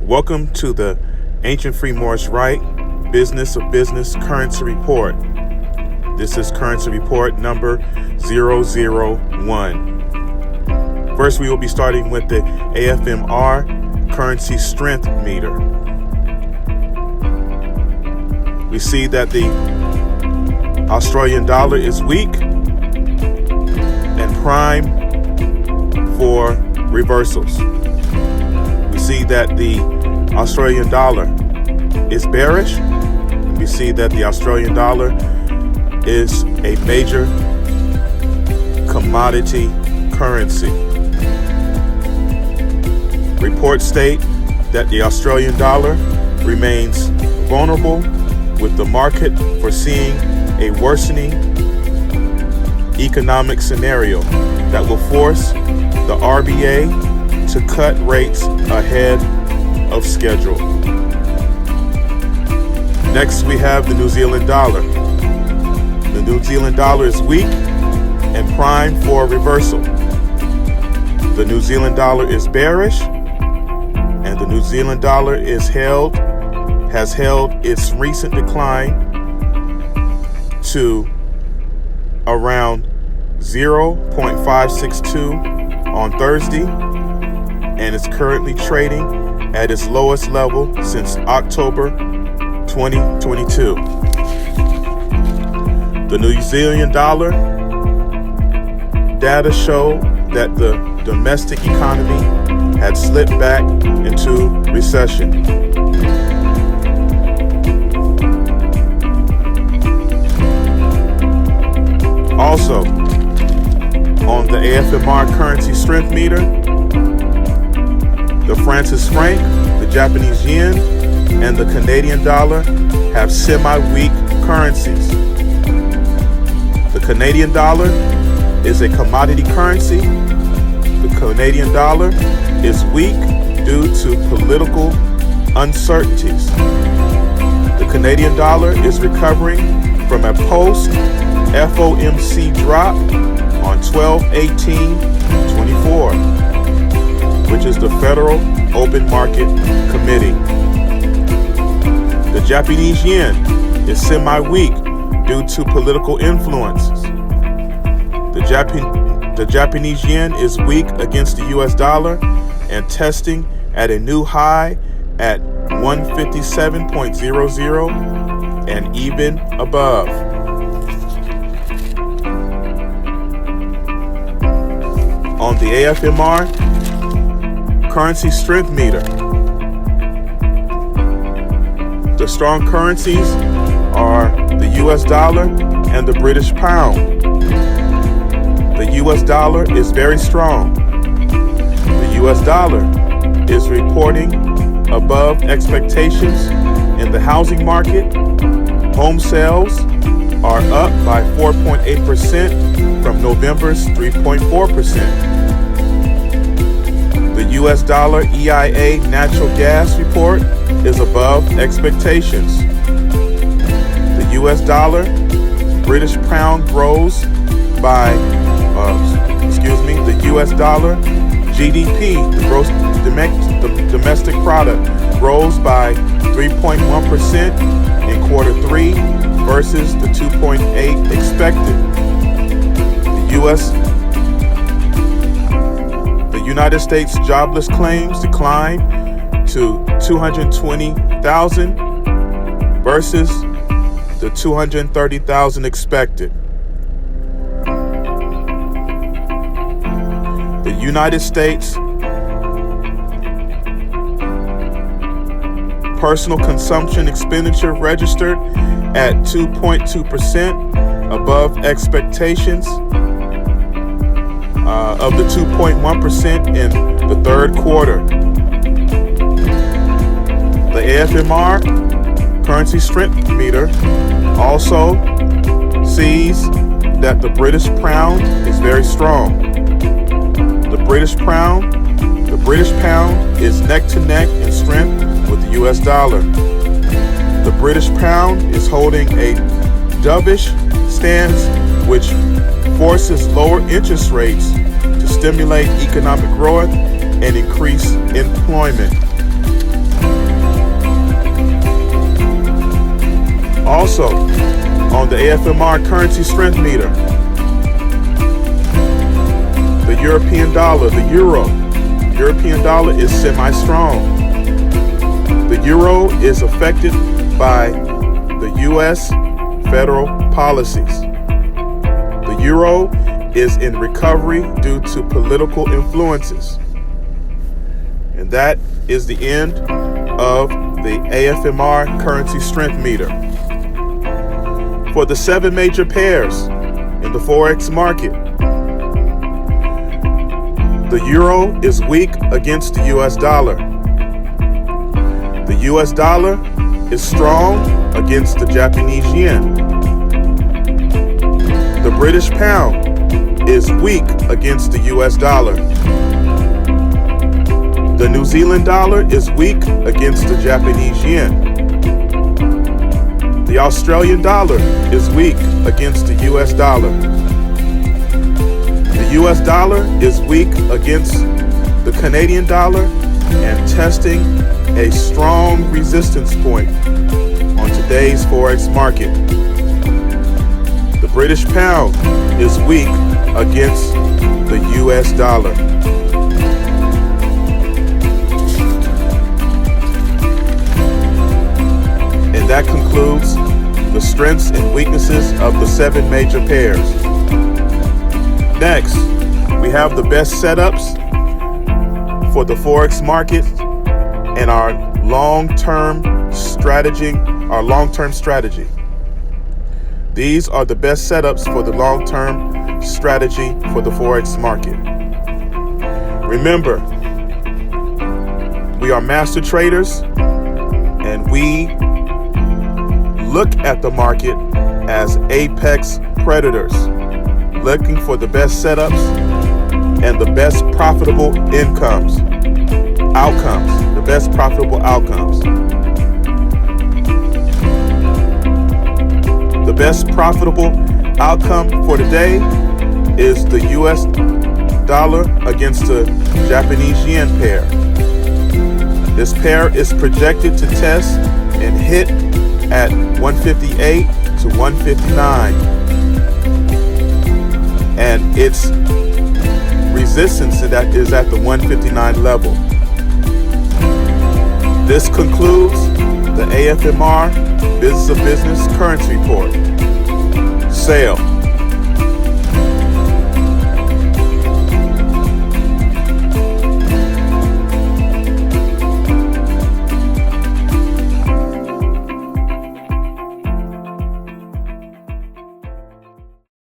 Welcome to the Ancient Free Morris Wright Business of Business Currency Report. This is Currency Report number 001. First, we will be starting with the A.F.M.R Currency Strength Meter. We see that the Australian dollar is weak and prime for reversals. We see that the Australian dollar is bearish. We see that the Australian dollar is a major commodity currency. Reports state that the Australian dollar remains vulnerable, with the market foreseeing a worsening economic scenario that will force the RBA to cut rates ahead of schedule. Next, we have the New Zealand dollar. The New Zealand dollar is weak and primed for reversal. The New Zealand dollar is bearish, and the New Zealand dollar has held its recent decline to around 0.562 on Thursday, and is currently trading at its lowest level since October 2022. The New Zealand dollar data show that the domestic economy had slipped back into recession. Also, on the A.F.M.R currency strength meter, the Francis franc, the Japanese yen, and the Canadian dollar have semi-weak currencies. The Canadian dollar is a commodity currency. The Canadian dollar is weak due to political uncertainties. The Canadian dollar is recovering from a post-FOMC drop on 12/18/24, which is the Federal Open Market Committee. The Japanese yen is semi-weak due to political influences. The Japanese yen is weak against the US dollar and testing at a new high at 157.00 and even above. On the A.F.M.R currency strength meter, the strong currencies are the US dollar and the British pound. The US dollar is very strong. The US dollar is reporting above expectations in the housing market. Home sales are up by 4.8% from November's 3.4%. The US dollar EIA natural gas report is above expectations. The US dollar British pound grows by, the US dollar GDP, the gross domestic product, grows by 3.1% in quarter 3 versus the 2.8 expected. The United States jobless claims declined to 220,000 versus the 230,000 expected. The United States personal consumption expenditure registered at 2.2% above expectations of the 2.1% in the third quarter. The A.F.M.R currency strength meter also sees that the British pound is very strong. The British pound is neck to neck in strength with the US dollar. The British pound is holding a dovish stance, which forces lower interest rates to stimulate economic growth and increase employment. A.F.M.R currency strength meter. The European dollar, the euro. European dollar is semi-strong. The euro is affected by the U.S. federal policies. The euro is in recovery due to political influences. And that is the end of the A.F.M.R currency strength meter. For the 7 major pairs in the Forex market, the euro is weak against the US dollar. The US dollar is strong against the Japanese yen. The British pound is weak against the US dollar. The New Zealand dollar is weak against the Japanese yen. The Australian dollar is weak against the US dollar. The US dollar is weak against the Canadian dollar and testing a strong resistance point on today's Forex market. The British pound is weak against the US dollar. And that concludes the strengths and weaknesses of the 7 major pairs. Next, we have the best setups for the Forex market and our long-term strategy. These are the best setups for the long-term strategy for the Forex market. Remember, we are master traders and we look at the market as apex predators, looking for the best setups and the best profitable outcomes, the best profitable outcomes. The best profitable outcome for today is the US dollar against the Japanese yen pair. This pair is projected to test and hit at 158 to 159. And its resistance is at the 159 level. This concludes the A.F.M.R Business of Business Currency Report. Sale.